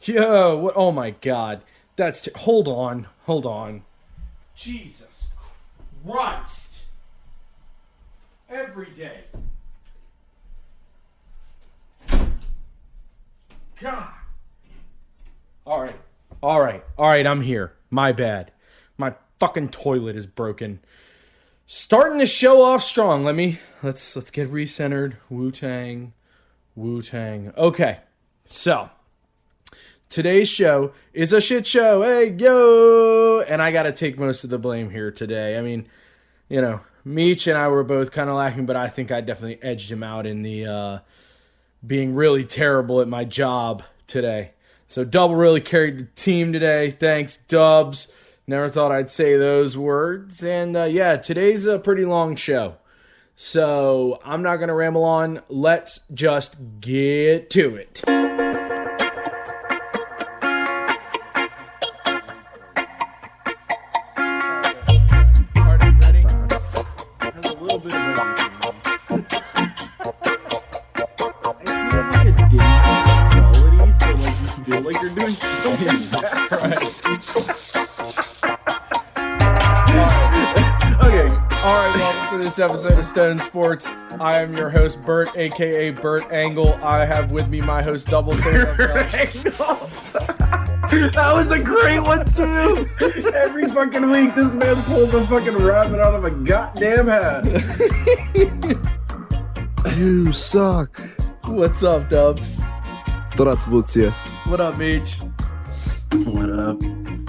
Yo, what? Oh my God, hold on, hold on. Jesus Christ! Every day. God. All right. I'm here. My bad. My fucking toilet is broken. Starting the show off strong. Let's get recentered. Wu-Tang. Okay, so today's show is a shit show. Hey, yo! And I got to take most of the blame here today. I mean, Meech and I were both kind of lacking, but I think I definitely edged him out in the being really terrible at my job today. So Double really carried the team today. Thanks, Dubs. Never thought I'd say those words. And today's a pretty long show. So I'm not going to ramble on. Let's just get to it. This episode of Stone Sports. I am your host, Bert, aka Bert Angle. I have with me my host, Double. That was a great one too. Every fucking week, this man pulls a fucking rabbit out of a goddamn hat. You suck. What's up, Dubs? What up, Meech? What up?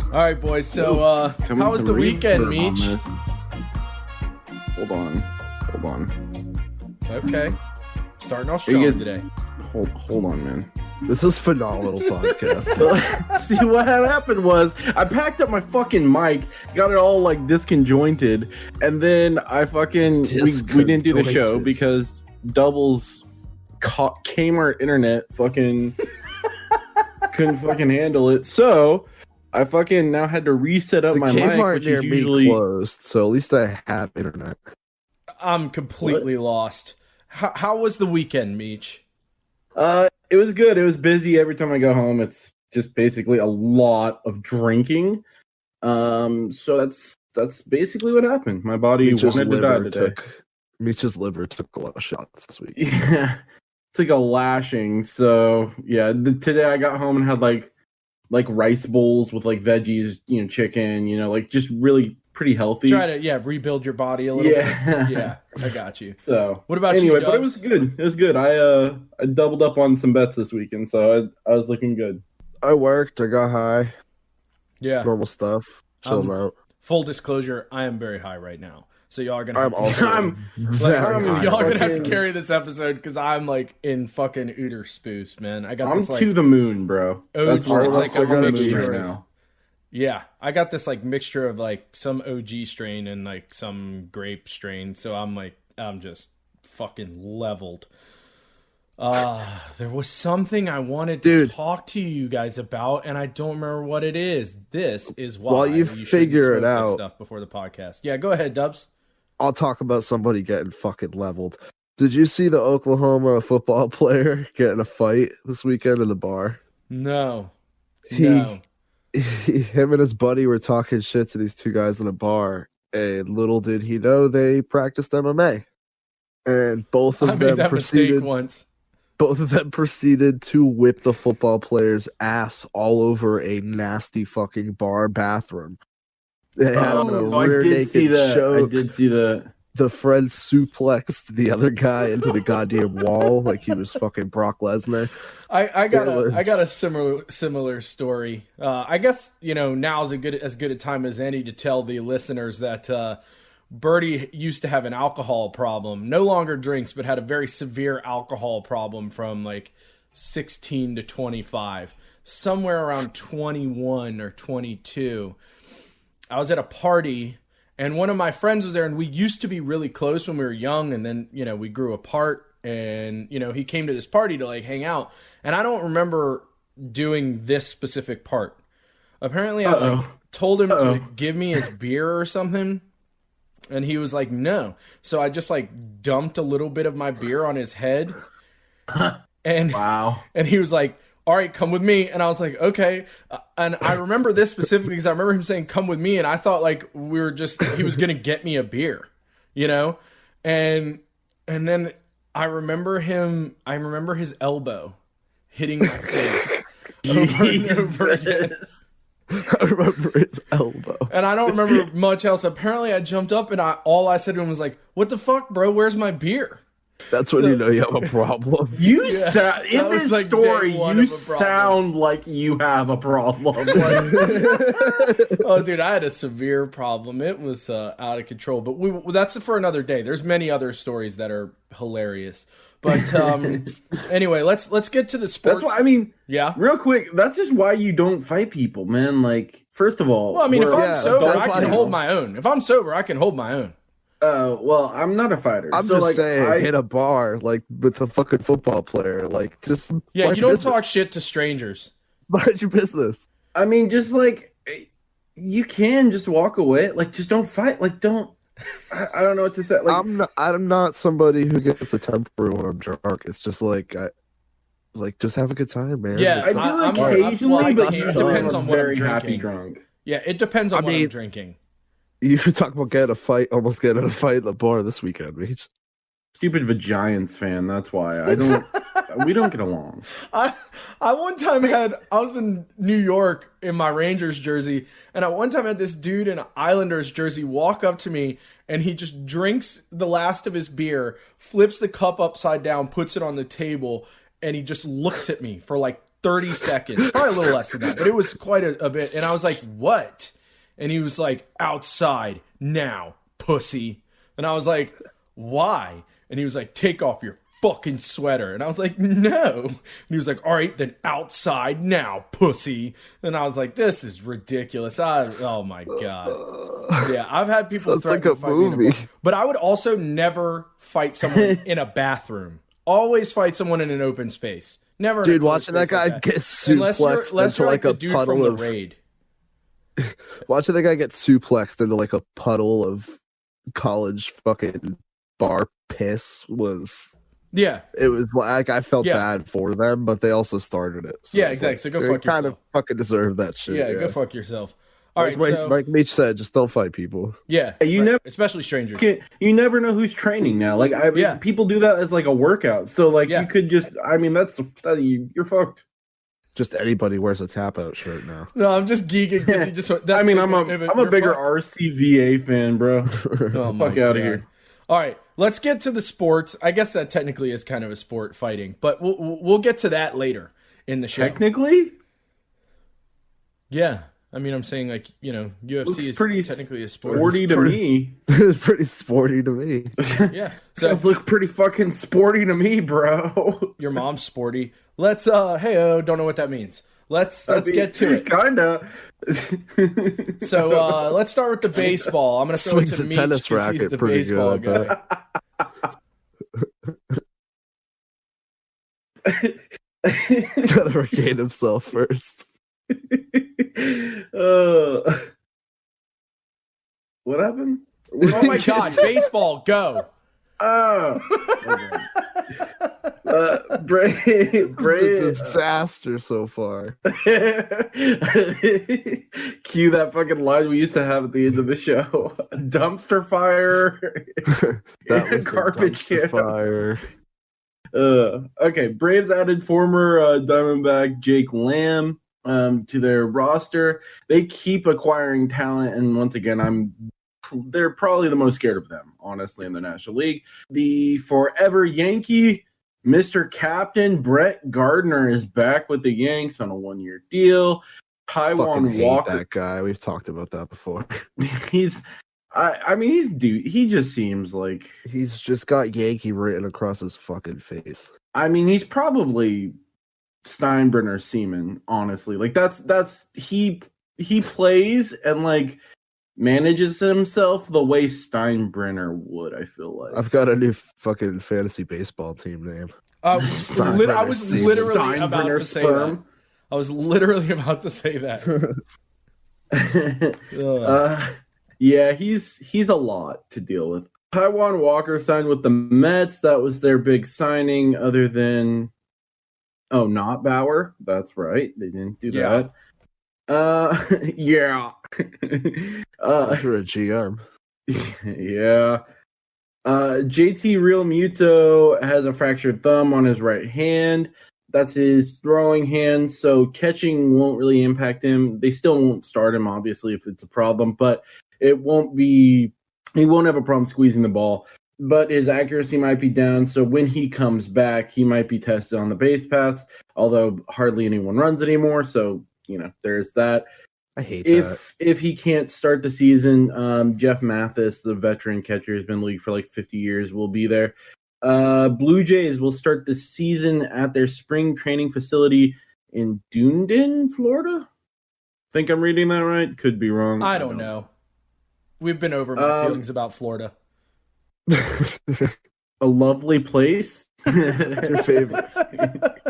All right, boys. So, how was the weekend, Meech? Hold on. Okay. Starting off strong today. Hold on, man. This is phenomenal podcast. See, what had happened was I packed up my fucking mic, got it all like disconjointed, and then I fucking we didn't do the show because Double's Kmart internet fucking couldn't fucking handle it. So I fucking now had to reset up my mic, which is usually closed. So at least I have internet. I'm completely lost. How was the weekend, Meech? It was good. It was busy. Every time I go home, it's just basically a lot of drinking. So that's basically what happened. My body wanted to die today. Meech's liver took a lot of shots this week. Yeah, took a lashing. So yeah, today I got home and had like rice bowls with like veggies, chicken, like just really pretty healthy. Try to rebuild your body a little bit. Yeah, I got you. So what about you? Dubs? But it was good. It was good. I doubled up on some bets this weekend, so I was looking good. I worked. I got high. Yeah, normal stuff. Chilling out. Full disclosure: I am very high right now. So y'all are gonna. Y'all are gonna have to carry this episode because I'm like in fucking Uter spoos, man. I'm to the moon, bro. That's all it's like a mixture right now. Yeah, I got this like mixture of like some OG strain and like some grape strain. So I'm just fucking leveled. There was something I wanted to talk to you guys about, and I don't remember what it is. This is why. While you figure it out, stuff before the podcast. Yeah, go ahead, Dubs. I'll talk about somebody getting fucking leveled. Did you see the Oklahoma football player get in a fight this weekend in the bar? No. Him and his buddy were talking shit to these two guys in a bar, and little did he know they practiced MMA. And both of them proceeded once. Both of them proceeded to whip the football player's ass all over a nasty fucking bar bathroom. They had I did see that. The friend suplexed the other guy into the goddamn wall like he was fucking Brock Lesnar. I got a similar story. I guess now is as good a time as any to tell the listeners that Birdie used to have an alcohol problem. No longer drinks, but had a very severe alcohol problem from like 16 to 25. Somewhere around 21 or 22. I was at a party, and one of my friends was there, and we used to be really close when we were young, and then, we grew apart, and, he came to this party to, like, hang out, and I don't remember doing this specific part. Apparently, I told him to give me his beer or something, and he was like, no. So I just, dumped a little bit of my beer on his head, and wow. And he was like, all right, come with me. And I was like, okay. And I remember this specifically because I remember him saying, come with me. And I thought like he was going to get me a beer, you know? And then I remember his elbow hitting my face over and over again. I remember his elbow. And I don't remember much else. Apparently I jumped up and all I said to him was like, what the fuck, bro? Where's my beer? That's when you know you have a problem. In this like story, you sound like you have a problem. Oh, dude, I had a severe problem. It was out of control. But that's for another day. There's many other stories that are hilarious. But anyway, let's get to the sports. That's why, I mean, yeah. Real quick, that's just why you don't fight people, man. Like, first of all, well, I mean, if I'm sober, I can hold my own. If I'm sober, I can hold my own. Well, I'm not a fighter. I'm just saying, hit a bar like with a fucking football player, like just you don't talk shit to strangers. Mind your business. I mean, just like you can just walk away, like just don't fight, like don't. I don't know what to say. Like I'm not somebody who gets a temper when I'm drunk. It's just like just have a good time, man. Yeah, I do occasionally, but it depends on what I'm very drinking. happy drunk. Yeah, it depends on what I'm drinking. You talk about almost getting a fight at the bar this weekend, Meech. Stupid Giants fan. That's why I don't. We don't get along. I one time I was in New York in my Rangers jersey, and I one time had this dude in an Islanders jersey walk up to me, and he just drinks the last of his beer, flips the cup upside down, puts it on the table, and he just looks at me for like 30 seconds, probably a little less than that, but it was quite a bit. And I was like, "What?" And he was like, "Outside now, pussy." And I was like, "Why?" And he was like, "Take off your fucking sweater." And I was like, "No." And he was like, "All right, then outside now, pussy." And I was like, this is ridiculous. Oh my God. Yeah, I've had people threaten to fight me, but I would also never fight someone in a bathroom. Always fight someone in an open space. Never. Dude, watching that guy get suplexed into like a puddle of raid. Watching the guy get suplexed into like a puddle of college fucking bar piss was. Yeah, it was like I felt bad for them, but they also started it. So yeah, exactly. So go fuck yourself. Kind of fucking deserve that shit. Yeah, go fuck yourself. All right, like Meech said, just don't fight people. Yeah, never, especially strangers. You never know who's training now. Like, people do that as like a workout. So like, you could just. I mean, you're fucked. Just anybody wears a tap out shirt now. No, I'm just geeking because you just. I mean, I'm a bigger RCVA fan, bro. Oh fuck out of here. All right, let's get to the sports. I guess that technically is kind of a sport, fighting, but we'll get to that later in the show. Technically? Yeah. I mean, I'm saying like, UFC is pretty technically a sport. Sporty to me. It's pretty sporty to me. Yeah. So guys look pretty fucking sporty to me, bro. Your mom's sporty. Let's don't know what that means. Let's get to it. Kinda. So let's start with the baseball. I'm gonna throw it to Meech tennis because he's the baseball guy. Gotta regain himself first. What happened? Oh my God! Baseball, go! Brave disaster so far. Cue that fucking line we used to have at the end of the show. Dumpster fire. That was garbage can fire. Okay, Braves added former Diamondback Jake Lamb to their roster. They keep acquiring talent, and once again, they're probably the most scared of them, honestly, in the National League. The forever Yankee, Mr. Captain Brett Gardner is back with the Yanks on a 1-year deal. Taiwan Walker, that guy. We've talked about that before. He just seems like he's just got Yankee written across his fucking face. I mean, he's probably Steinbrenner semen, honestly. Like that's he plays and like manages himself the way Steinbrenner would, I feel like. I've got a new fucking fantasy baseball team name. I was literally about to say that. I was literally about to say that. Yeah, he's a lot to deal with. Taiwan Walker signed with the Mets. That was their big signing, other than Oh, not Bauer. That's right. They didn't do Yeah. that. Yeah. You're a GM. Yeah. JT Real Muto has a fractured thumb on his right hand. That's his throwing hand, so catching won't really impact him. They still won't start him, obviously, if it's a problem, but it won't be. He won't have a problem squeezing the ball. But his accuracy might be down, so when he comes back, he might be tested on the base pass. Although hardly anyone runs anymore, so there's that. I hate that. If he can't start the season, Jeff Mathis, the veteran catcher, has been in the league for like 50 years, will be there. Blue Jays will start the season at their spring training facility in Dunedin, Florida. Think I'm reading that right? Could be wrong. I don't know. We've been over my feelings about Florida. A lovely place. Your favorite.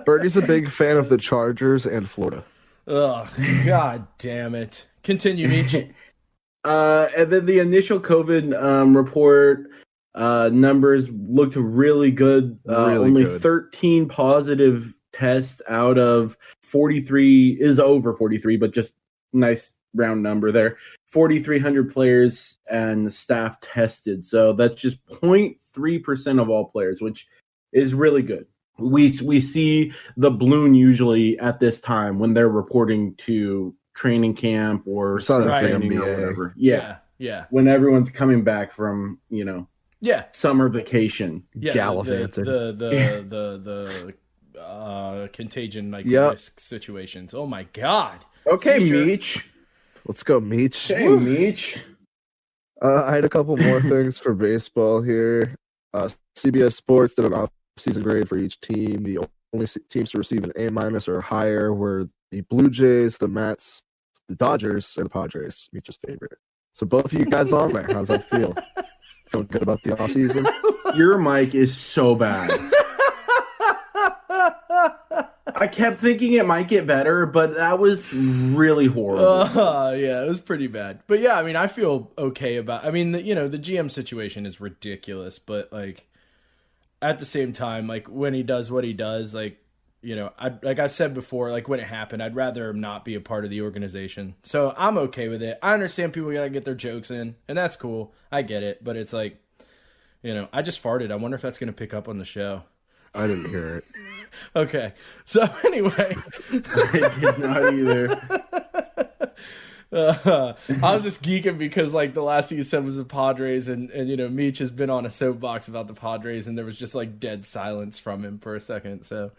Bernie's a big fan of the Chargers and Florida. Ugh, god damn it. Continue, Meech. And then the initial COVID report numbers looked really good. Only good. 13 positive tests out of 43 is over 43, but just nice round number there. 4,300 players and staff tested. So that's just 0.3% of all players, which is really good. We see the balloon usually at this time when they're reporting to training camp or training or whatever. Yeah. When everyone's coming back from summer vacation, gallivanting. The contagion risk situations. Oh my god. Okay, Meech. Let's go, Meech. Hey, Meech. I had a couple more things for baseball here. CBS Sports did an off-season grade for each team. The only teams to receive an A- or higher were the Blue Jays, the Mets, the Dodgers, and the Padres. Meech's favorite. So both of you guys on there. How's that feel? Feeling good about the offseason? Your mic is so bad. I kept thinking it might get better, but that was really horrible. Yeah, it was pretty bad. But yeah, I mean, I feel okay about. I mean, the GM situation is ridiculous, but like at the same time, like when he does what he does, like like I've said before, like when it happened, I'd rather him not be a part of the organization. So I'm okay with it. I understand people gotta get their jokes in, and that's cool. I get it, but it's like, I just farted. I wonder if that's gonna pick up on the show. I didn't hear it. Okay. So anyway. I did not either. I was just geeking because like the last thing you said was the Padres and Meech has been on a soapbox about the Padres and there was just like dead silence from him for a second. So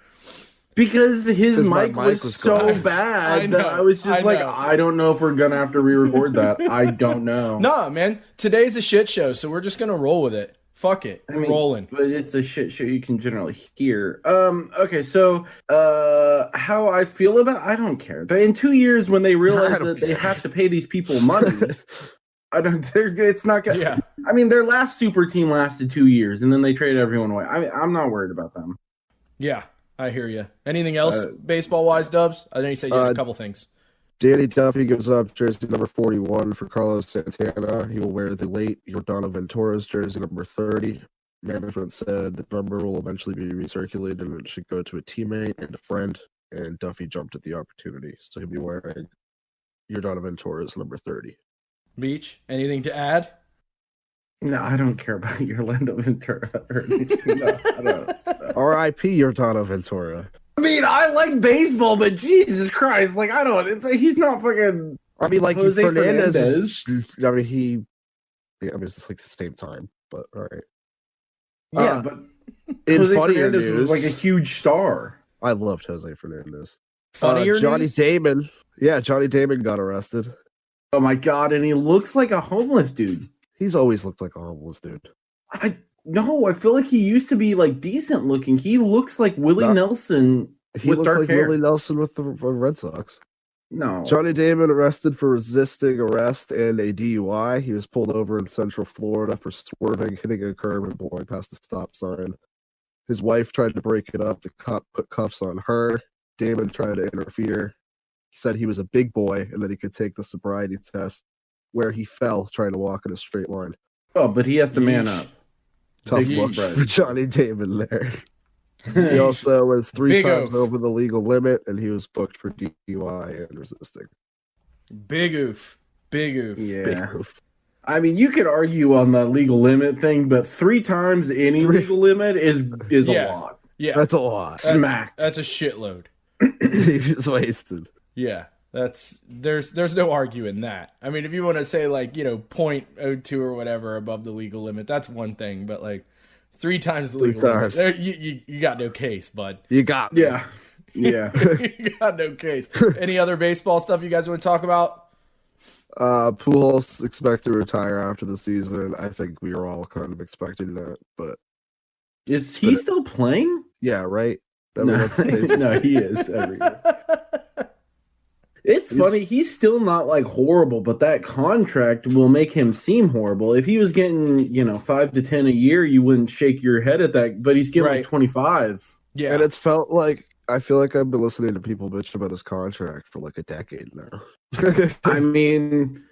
because his mic was so bad that I was just I don't know if we're gonna have to re-record that. I don't know. Nah, man. Today's a shit show, so we're just gonna roll with it. Fuck it. We're rolling. But it's a shit show you can generally hear. Okay, so how I feel about I don't care. In 2 years when they realize that they have to pay these people money, it's not gonna I mean their last super team lasted 2 years and then they traded everyone away. I'm not worried about them. Yeah, I hear you. Anything else baseball wise, Dubs? I think you said you had a couple things. Danny Duffy gives up jersey number 41 for Carlos Santana. He will wear the late Yordano Ventura's jersey number 30. Management said the number will eventually be recirculated and it should go to a teammate and a friend. And Duffy jumped at the opportunity, so he'll be wearing Yordano Ventura's number 30. Beach, anything to add? No, I don't care about Yolanda Ventura. No, I don't. R.I.P. Yordano Ventura. I mean, I like baseball, but Jesus Christ, like I don't. It's like he's not fucking. I mean, like Jose Fernandez. It's like the same time, but all right. Yeah, but Jose Fernandez was like a huge star. I loved Jose Fernandez. Funnier Johnny news? Damon. Yeah, Johnny Damon got arrested. Oh my god, and he looks like a homeless dude. He's always looked like a homeless dude. No, I feel like he used to be like decent looking. He looks like Willie Nelson with dark hair. Willie Nelson with the Red Sox. No. Johnny Damon arrested for resisting arrest and a DUI. He was pulled over in Central Florida for swerving, hitting a curb, and blowing past the stop sign. His wife tried to break it up. The cop put cuffs on her. Damon tried to interfere. He said he was a big boy and that he could take the sobriety test, where he fell trying to walk in a straight line. Oh, but he has to man up. Tough look for Johnny Damon there. He also was 3 Big times oof. over the legal limit, and he was booked for DUI and resisting. Big oof. Big oof. Yeah. Big oof. I mean, you could argue on the legal limit thing, but 3 times any legal limit is a lot. Yeah. That's a lot. Smacked. That's a shitload. He was wasted. Yeah. There's no arguing that. I mean, if you want to say like, 0.02 or whatever above the legal limit, that's one thing, but like 3 times the legal limit, you got no case, bud. You got me. Yeah. You got no case. Any other baseball stuff you guys want to talk about? Pujols expect to retire after the season. I think we were all kind of expecting that, but Is he still playing? yeah, right. No, no, he is every year. It's funny, he's still not like horrible, but that contract will make him seem horrible. If he was getting, 5 to 10 a year, you wouldn't shake your head at that, but he's getting like 25. Yeah. And it's felt like I feel like I've been listening to people bitch about his contract for like a decade now. I mean,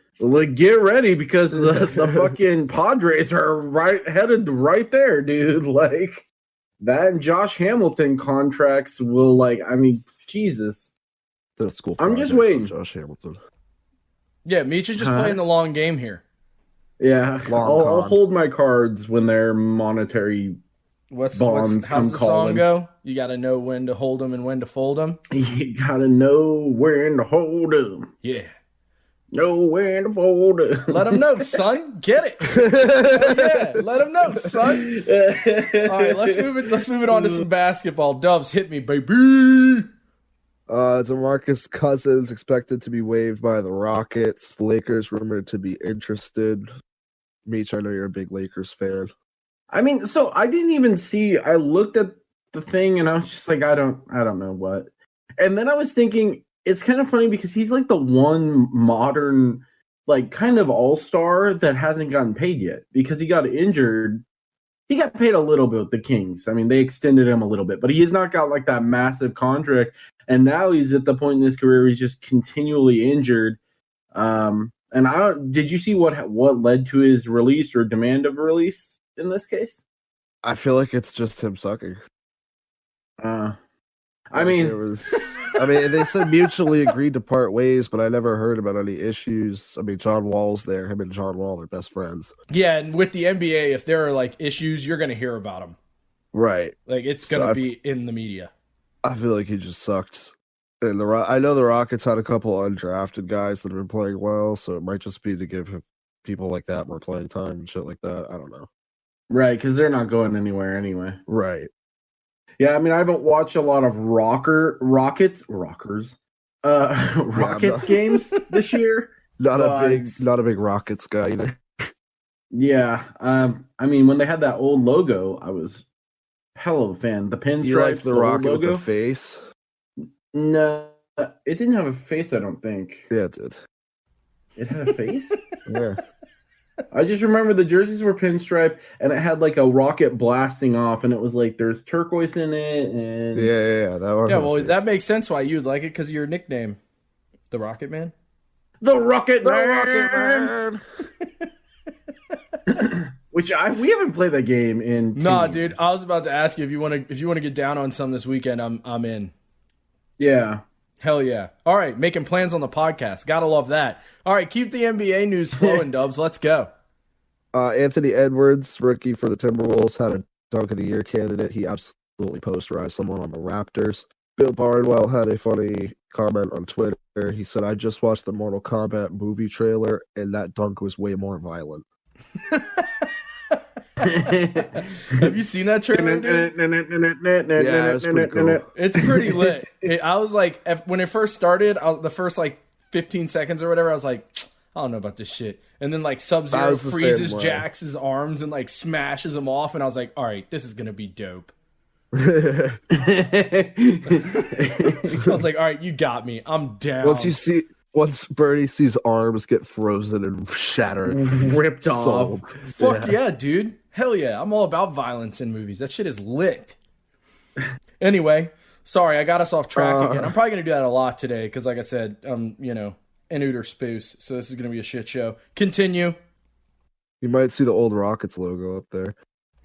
get ready because the fucking Padres are headed right there, dude. Like that and Josh Hamilton contracts will Jesus. School I'm just waiting. Josh Hamilton. Yeah, Meech is just playing the long game here. Yeah, I'll hold my cards when their monetary bonds how's the song go? You got to know when to hold them and when to fold them. You got to know when to hold them. Yeah. Know when to fold them. Let them know, son. Get it. Yeah, let them know, son. All right, let's move it on to some basketball. Dubs, hit me, baby. DeMarcus Cousins expected to be waived by the Rockets. The Lakers rumored to be interested. Meech, I know you're a big Lakers fan. I mean, so I didn't even see. I looked at the thing and I was just like, I don't know what. And then I was thinking, it's kind of funny because he's like the one modern, like kind of all-star that hasn't gotten paid yet because he got injured. He got paid a little bit with the Kings. I mean, they extended him a little bit, but he has not got like that massive contract. And now he's at the point in his career where he's just continually injured. And did you see what led to his release or demand of release in this case? I feel like it's just him sucking. They said mutually agreed to part ways, but I never heard about any issues. I mean, John Wall's there. Him and John Wall are best friends. Yeah, and with the NBA, if there are like issues, you're going to hear about them. Right. Like it's going to be in the media. I feel like he just sucked. And I know the Rockets had a couple undrafted guys that have been playing well, so it might just be to give people like that more playing time and shit like that. I don't know. Right, because they're not going anywhere anyway. Right. Yeah, I mean, I haven't watched a lot of Rockets games this year. Not a big Rockets guy either. Yeah, I mean, when they had that old logo, I was hell of a fan. The pinstripes, you like the Rocket with the face? No, it didn't have a face. I don't think. Yeah, it did. It had a face. Yeah. I just remember the jerseys were pinstripe, and it had like a rocket blasting off, and it was like there's turquoise in it, and yeah, that one. Yeah, well, that makes sense why you'd like it because of your nickname, the Rocket Man. The Rocket Man. Which we haven't played that game in. Nah, dude, I was about to ask you if you want to get down on some this weekend. I'm in. Yeah. Hell yeah. All right, making plans on the podcast. Gotta love that. All right, keep the NBA news flowing, Dubs. Let's go. Anthony Edwards, rookie for the Timberwolves, had a Dunk of the Year candidate. He absolutely posterized someone on the Raptors. Bill Barnwell had a funny comment on Twitter. He said, I just watched the Mortal Kombat movie trailer, and that dunk was way more violent. Have you seen that trailer? Yeah, it's pretty cool. It's pretty lit. I was like, when it first started, the first like 15 seconds or whatever, I was like, I don't know about this shit. And then like Sub-Zero freezes Jax's arms and like smashes him off, and I was like, all right, this is gonna be dope. I was like, all right, you got me. I'm down. Once Bernie sees arms get frozen and shattered, ripped off. Fuck yeah, dude. Hell yeah. I'm all about violence in movies. That shit is lit. Anyway, sorry, I got us off track again. I'm probably going to do that a lot today because, like I said, an Uter spoos. So this is going to be a shit show. Continue. You might see the old Rockets logo up there.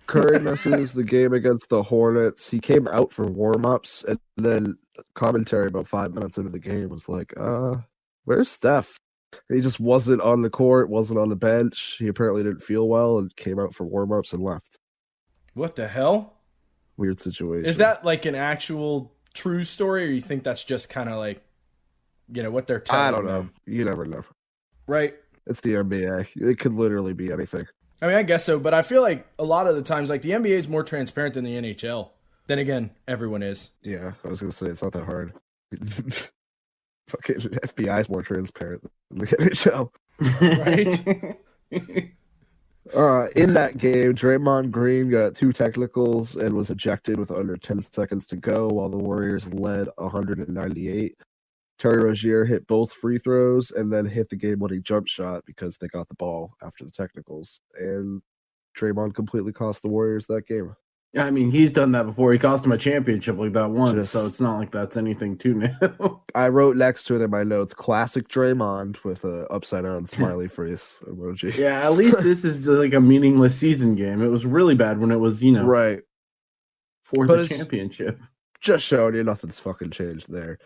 Curry misses the game against the Hornets. He came out for warm-ups, and then commentary about 5 minutes into the game was like, where's Steph? He just wasn't on the court, wasn't on the bench. He apparently didn't feel well and came out for warm-ups and left. What the hell? Weird situation. Is that like an actual true story, or you think that's just kind of like, what they're telling? I don't know. You never know. Right? It's the NBA. It could literally be anything. I mean, I guess so, but I feel like a lot of the times, like, the NBA is more transparent than the NHL. Then again, everyone is. Yeah, I was going to say, it's not that hard. Fucking FBI is more transparent than the NHL. Right? In that game, Draymond Green got 2 technicals and was ejected with under 10 seconds to go while the Warriors led 198. Terry Rozier hit both free throws and then hit the game-winning jump shot because they got the ball after the technicals. And Draymond completely cost the Warriors that game. I mean, he's done that before. He cost him a championship like that once, so it's not like that's anything too new. I wrote next to it in my notes, classic Draymond with a upside-down smiley face emoji. Yeah, at least this is like a meaningless season game. It was really bad when it was, right for the championship. Just showing you nothing's fucking changed there.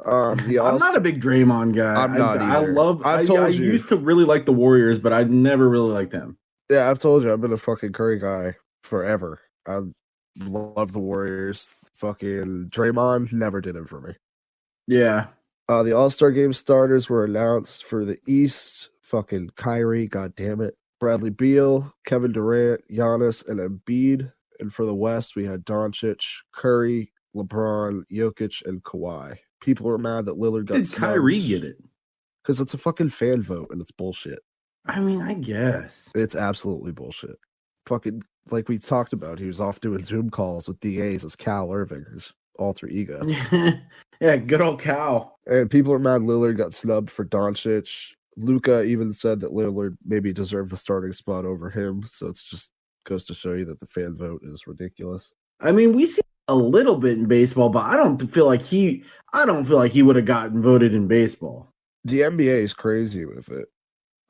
I'm not a big Draymond guy. I'm not either. I used to really like the Warriors, but I never really liked him. Yeah, I've told you, I've been a fucking Curry guy forever. I love the Warriors. Fucking Draymond never did it for me. Yeah. The All-Star Game starters were announced for the East. Fucking Kyrie, goddammit. Bradley Beal, Kevin Durant, Giannis, and Embiid. And for the West, we had Doncic, Curry, LeBron, Jokic, and Kawhi. People are mad that Lillard got snubbed. Did Kyrie get it? Because it's a fucking fan vote and it's bullshit. I mean, I guess. It's absolutely bullshit. Fucking, like we talked about, he was off doing Zoom calls with DAs as Cal Irving, his alter ego. Yeah, good old Cal. And people are mad Lillard got snubbed for Doncic. Luka even said that Lillard maybe deserved the starting spot over him. So it's just goes to show you that the fan vote is ridiculous. I mean, we see a little bit in baseball, but I don't feel like he would have gotten voted in baseball. The NBA is crazy with it.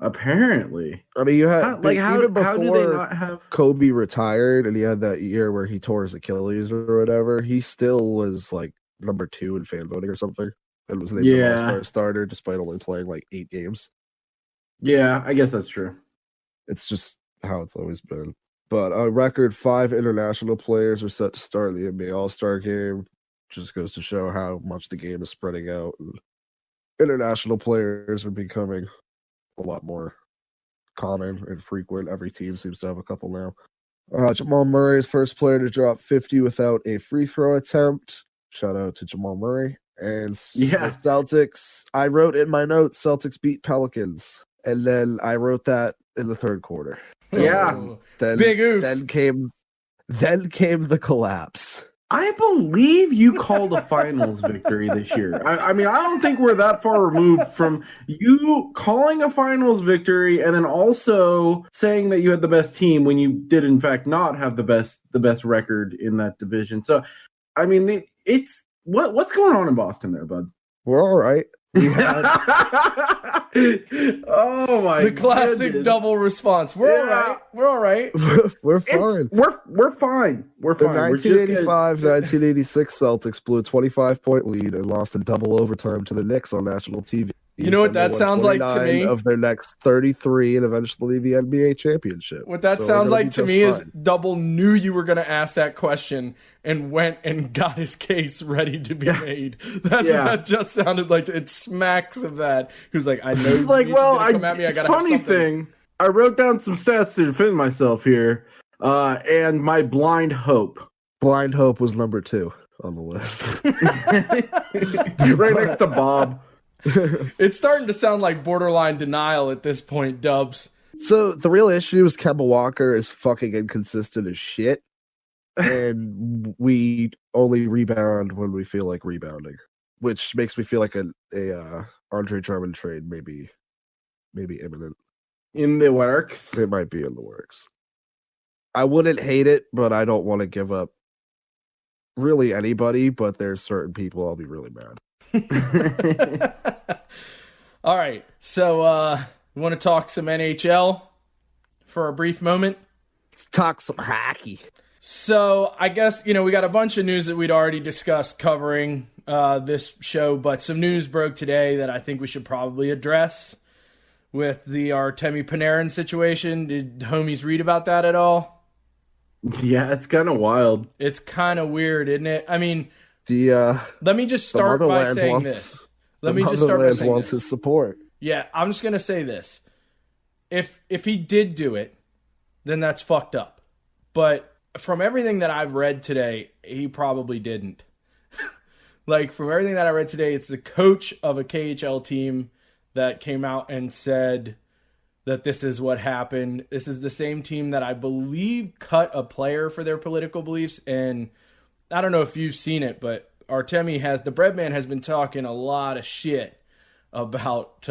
Apparently. I mean, you had how do they not have Kobe retired and he had that year where he tore his Achilles or whatever. He still was like number 2 in fan voting or something. And was named an All-Star starter despite only playing like 8 games. Yeah, I guess that's true. It's just how it's always been. But a record 5 international players are set to start the NBA All-Star Game. Just goes to show how much the game is spreading out. And international players are becoming a lot more common and frequent. Every team seems to have a couple now. Jamal Murray is first player to drop 50 without a free throw attempt. Shout out to Jamal Murray. And the Celtics, I wrote in my notes, Celtics beat Pelicans. And then I wrote that in the third quarter. Yeah. Big oof. Then came the collapse. I believe you called a finals victory this year. I mean, I don't think we're that far removed from you calling a finals victory and then also saying that you had the best team when you did in fact not have the best record in that division. So, I mean, it's what's going on in Boston there, bud? We're all right. Oh my! The classic double response. We're all right. We're all right. We're fine. We're fine. We're fine. The 1985-1986 Celtics blew a 25-point lead and lost in double overtime to the Knicks on national TV. You know what that sounds like to me? Of their next 33 and eventually the NBA championship. What that sounds like to me is Double knew you were going to ask that question and went and got his case ready to be made. That's what that just sounded like. It smacks of that. He was like, I know you're like, well, come at me. I got to have something. Thing, I wrote down some stats to defend myself here, and my blind hope. Blind hope was number 2 on the list. Right next to Bob. It's starting to sound like borderline denial at this point, Dubs. So the real issue is Kemba Walker is fucking inconsistent as shit. And we only rebound when we feel like rebounding, which makes me feel like a Andre Drummond trade maybe imminent. In the works? It might be in the works. I wouldn't hate it, but I don't want to give up really anybody, but there's certain people I'll be really mad. All right, so we want to talk some NHL for a brief moment. Let's talk some hockey. So I guess, we got a bunch of news that we'd already discussed covering this show, but some news broke today that I think we should probably address with the Artemi Panarin situation. Did homies read about that at all? Yeah, it's kind of wild. It's kind of weird, isn't it? I mean, let me just start by saying this. Let me just start by saying wants his support. Yeah, I'm just going to say this. If he did do it, then that's fucked up. But from everything that I've read today, he probably didn't. Like, from everything that I read today, it's the coach of a KHL team that came out and said that this is what happened. This is the same team that I believe cut a player for their political beliefs. And I don't know if you've seen it, but Artemi the bread man has been talking a lot of shit about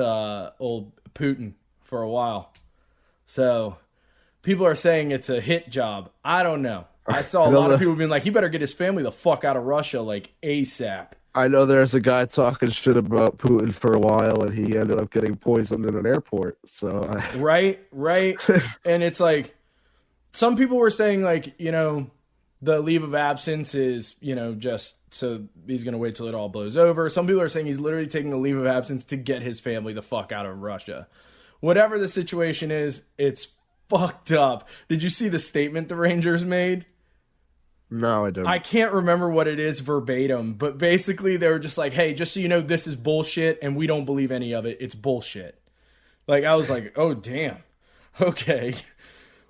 old Putin for a while. So people are saying it's a hit job. I don't know. I saw a lot of people being like, he better get his family the fuck out of Russia, like ASAP. I know there's a guy talking shit about Putin for a while, and he ended up getting poisoned in an airport. So Right. And it's like, some people were saying, like, the leave of absence is, just so he's going to wait till it all blows over. Some people are saying he's literally taking a leave of absence to get his family the fuck out of Russia. Whatever the situation is, it's fucked up. Did you see the statement the Rangers made? No, I don't. I can't remember what it is verbatim, but basically they were just like, hey, just so you know, this is bullshit and we don't believe any of it. It's bullshit. Like, I was like, oh, damn. Okay.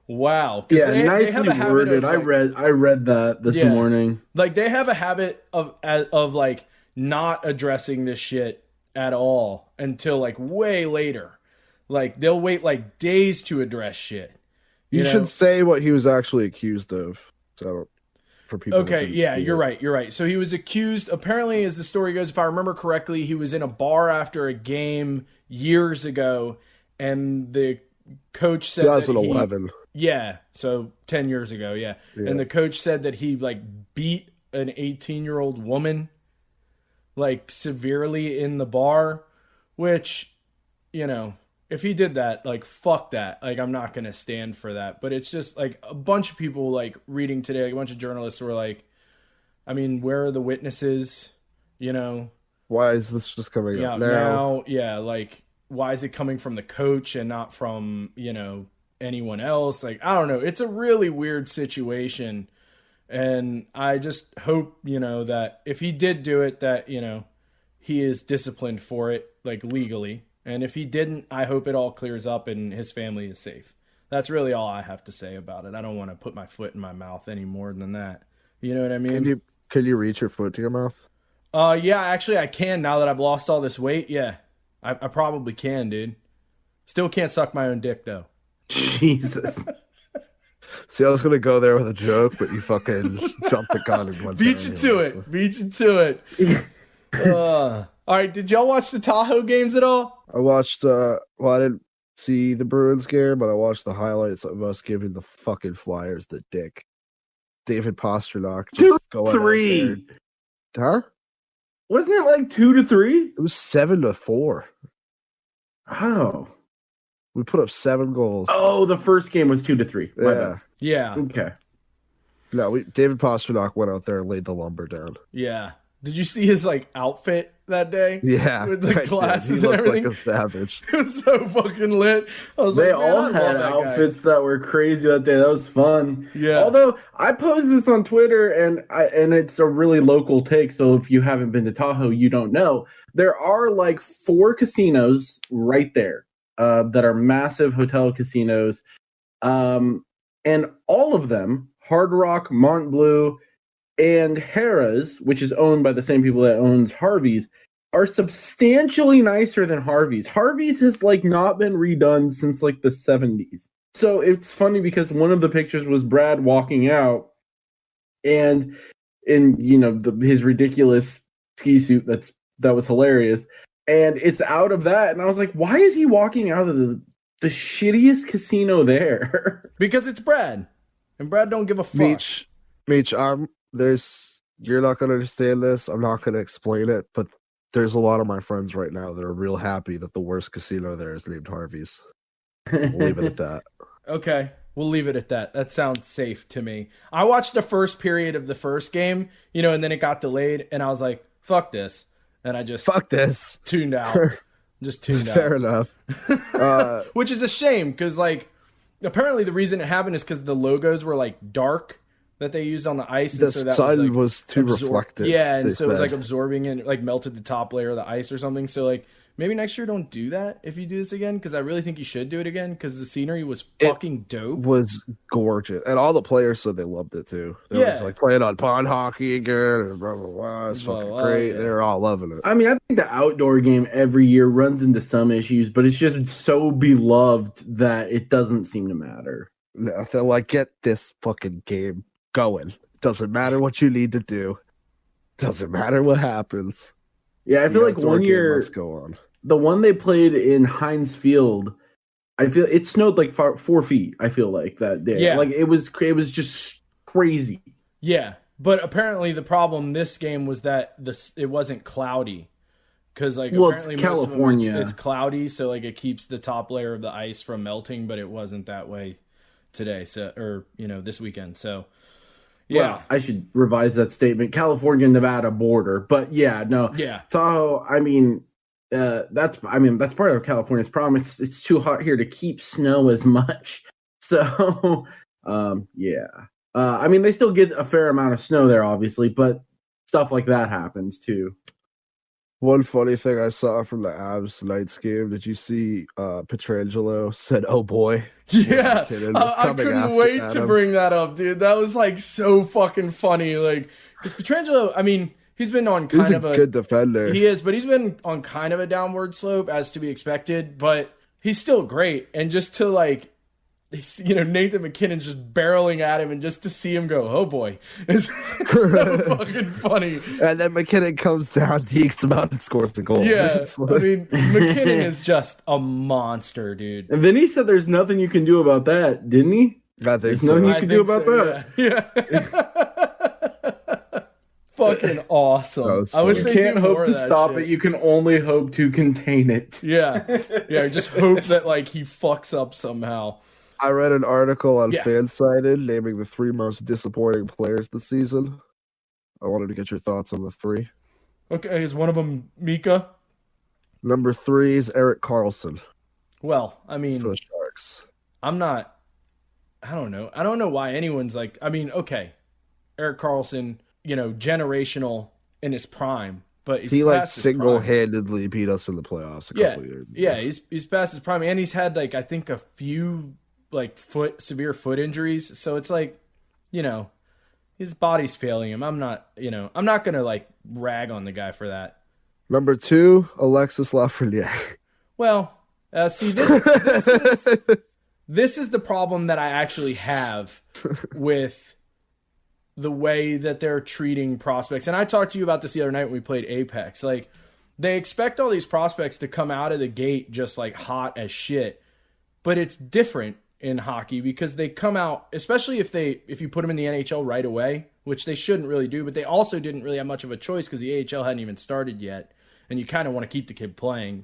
Wow. Yeah, nicely worded. I read that this morning. Like, they have a habit of like not addressing this shit at all until like way later. Like, they'll wait like days to address shit. You should say what he was actually accused of. So for people. Okay, yeah, you're right. So he was accused, apparently, as the story goes, if I remember correctly, he was in a bar after a game years ago, and the coach said 2011. So 10 years ago, yeah. And the coach said that he like beat an 18-year-old woman like severely in the bar, which, if he did that, like, fuck that. Like, I'm not going to stand for that. But it's just, like, a bunch of people, like, reading today, like, a bunch of journalists were like, I mean, where are the witnesses? Why is this just coming up now? Yeah, like, why is it coming from the coach and not from, anyone else? Like, I don't know. It's a really weird situation. And I just hope, that if he did do it, that, he is disciplined for it, like, legally. And if he didn't, I hope it all clears up and his family is safe. That's really all I have to say about it. I don't want to put my foot in my mouth any more than that. You know what I mean? Can you reach your foot to your mouth? Yeah, actually I can now that I've lost all this weight. Yeah, I probably can, dude. Still can't suck my own dick, though. Jesus. See, I was going to go there with a joke, but you fucking jumped the gun and went Beat you to it. All right, did y'all watch the Tahoe games at all? I watched, I didn't see the Bruins game, but I watched the highlights of us giving the fucking Flyers the dick. David Pastrnak just going 2-3. Huh? Wasn't it like 2-3? It was 7-4. Oh. We put up 7 goals. Oh, the first game was 2-3. Yeah. Okay. No, David Pastrnak went out there and laid the lumber down. Yeah. Did you see his like outfit that day? Yeah, with the glasses and everything. Like a savage. It was so fucking lit. They all had outfits that were crazy that day. That was fun. Yeah. Although I posted this on Twitter and it's a really local take. So if you haven't been to Tahoe, you don't know. There are like 4 casinos right there that are massive hotel casinos, and all of them, Hard Rock, Mont Bleu, and Harrah's, which is owned by the same people that owns Harvey's, are substantially nicer than Harvey's. Harvey's has like not been redone since like the 70s. So it's funny because one of the pictures was Brad walking out and in, his ridiculous ski suit that was hilarious. And it's out of that. And I was like, why is he walking out of the shittiest casino there? Because it's Brad. And Brad don't give a fuck. Meech, you're not going to understand this. I'm not going to explain it, but there's a lot of my friends right now that are real happy that the worst casino there is named Harvey's. We'll leave it at that. Okay. we'll leave it at that. That sounds safe to me. I watched the first period of the first game, and then it got delayed, and I was like, fuck this. And I just fuck this. Tuned out. Just tuned out. Fair enough. Which is a shame, because like apparently the reason it happened is because the logos were like dark that they used on the ice. The and so that sun was too reflective. Yeah, and so it was like absorbing and like melted the top layer of the ice or something. So like maybe next year don't do that if you do this again, because I really think you should do it again, because the scenery was fucking dope. It was gorgeous, and all the players said they loved it too. They was like playing on pond hockey again and blah blah blah. It's fucking great. Yeah. They're all loving it. I mean, I think the outdoor game every year runs into some issues, but it's just so beloved that it doesn't seem to matter. No, they're like, get this fucking game going. Doesn't matter what you need to do. Doesn't matter what happens. Yeah, I feel like one year. Let's go on. The one they played in Heinz Field, I feel it snowed like 4 feet. I feel like that day. Yeah. Like it was just crazy. Yeah, but apparently the problem this game was that it wasn't cloudy, because like apparently it's California, it's cloudy, so like it keeps the top layer of the ice from melting. But it wasn't that way today, this weekend. So yeah, well, I should revise that statement. California-Nevada border, but yeah, no, yeah, Tahoe. I mean. That's part of California's problem. It's too hot here to keep snow as much. So, yeah. I mean, they still get a fair amount of snow there, obviously, but stuff like that happens too. One funny thing I saw from the Avs Knights game, did you see Pietrangelo said, "Oh boy"? Yeah, I couldn't wait to bring that up, dude. That was like so fucking funny. Like, because Pietrangelo, I mean. He's been on kind of a good defender. He is, but he's been on kind of a downward slope, as to be expected. But he's still great, and just to like, Nathan McKinnon's just barreling at him, and just to see him go, oh boy, is so fucking funny. And then McKinnon comes down, dekes him out, and scores the goal. Yeah, I mean, McKinnon is just a monster, dude. And then he said, "There's nothing you can do about that," didn't he? I think so. Nothing you can do about that. Yeah. Fucking awesome. I wish they can't hope to stop it. You can only hope to contain it. Yeah. Just hope that like he fucks up somehow. I read an article on Fansided naming the 3 most disappointing players this season. I wanted to get your thoughts on the 3. Okay, is one of them Mika? Number 3 is Erik Karlsson. Well, I mean, for the Sharks. I don't know. I don't know why anyone's like, I mean, okay, Erik Karlsson, generational in his prime, but he like single-handedly beat us in the playoffs a couple years ago. Yeah, he's past his prime, and he's had like I think a few like severe foot injuries. So it's like, his body's failing him. I'm not gonna like rag on the guy for that. Number 2, Alexis Lafreniere. Well, see this is the problem that I actually have with the way that they're treating prospects. And I talked to you about this the other night when we played Apex. Like, they expect all these prospects to come out of the gate just like hot as shit. But it's different in hockey because they come out, especially if you put them in the NHL right away, which they shouldn't really do, but they also didn't really have much of a choice because the AHL hadn't even started yet. And you kind of want to keep the kid playing.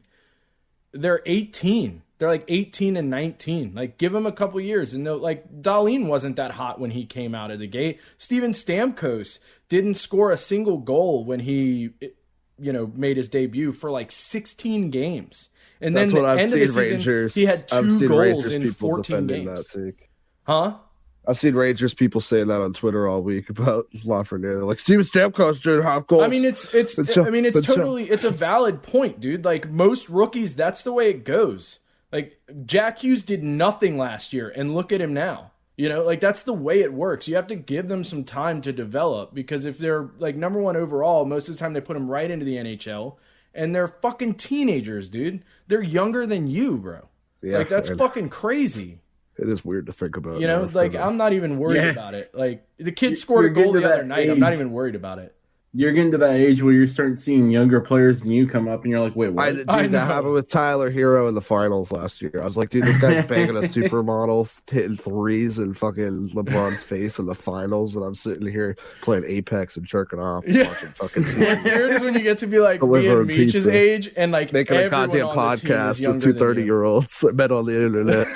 They're 18. They're like 18 and 19. Like, give them a couple years. And like, Dahlin wasn't that hot when he came out of the gate. Steven Stamkos didn't score a single goal when he, made his debut for like 16 games. And then the end of the season, he had 2 goals in 14 games. Huh? I've seen Rangers people saying that on Twitter all week about Lafreniere. They're like, Steven Stamkos didn't have goals. I mean, it's a valid point, dude. Like, most rookies, that's the way it goes. Like, Jack Hughes did nothing last year, and look at him now. Like, that's the way it works. You have to give them some time to develop, because if they're like number 1 overall, most of the time they put them right into the NHL, and they're fucking teenagers, dude. They're younger than you, bro. Yeah, like, that's fucking crazy. It is weird to think about. I'm not even worried about it. Like, the kid scored a goal the other night. I'm not even worried about it. You're getting to that age where you're starting seeing younger players than you come up, and you're like, wait, what? That happened with Tyler Hero in the finals last year. I was like, dude, this guy's banging a supermodel, hitting threes in fucking LeBron's face in the finals, and I'm sitting here playing Apex and jerking off and watching fucking teams. What's weird is when you get to be like me and Meech's age, and like making a goddamn podcast with 2 30-year-olds I met on the internet.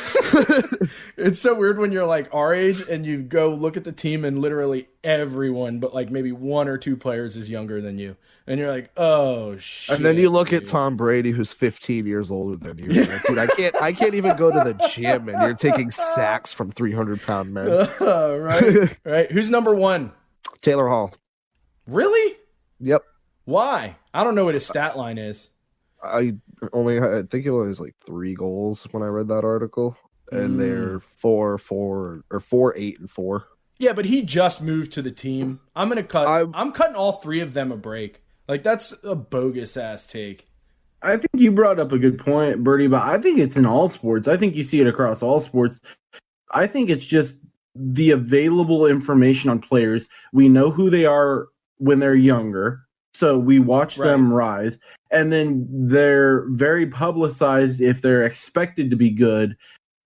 It's so weird when you're like our age and you go look at the team and literally everyone, but like maybe 1 or 2 players is younger than you. And you're like, oh shit. And then you look at Tom Brady, who's 15 years older than you. Like, dude, I can't even go to the gym, and you're taking sacks from 300-pound men. Right. Who's number 1? Taylor Hall. Really? Yep. Why? I don't know what his stat line is. I think it was like 3 goals when I read that article, and they're 4-4 or 4-8-4. Yeah, but he just moved to the team. I'm cutting all 3 of them a break. Like, that's a bogus ass take. I think you brought up a good point, Bertie, but I think it's in all sports. I think you see it across all sports. I think it's just the available information on players. We know who they are when they're younger, so we watch them rise. And then they're very publicized if they're expected to be good.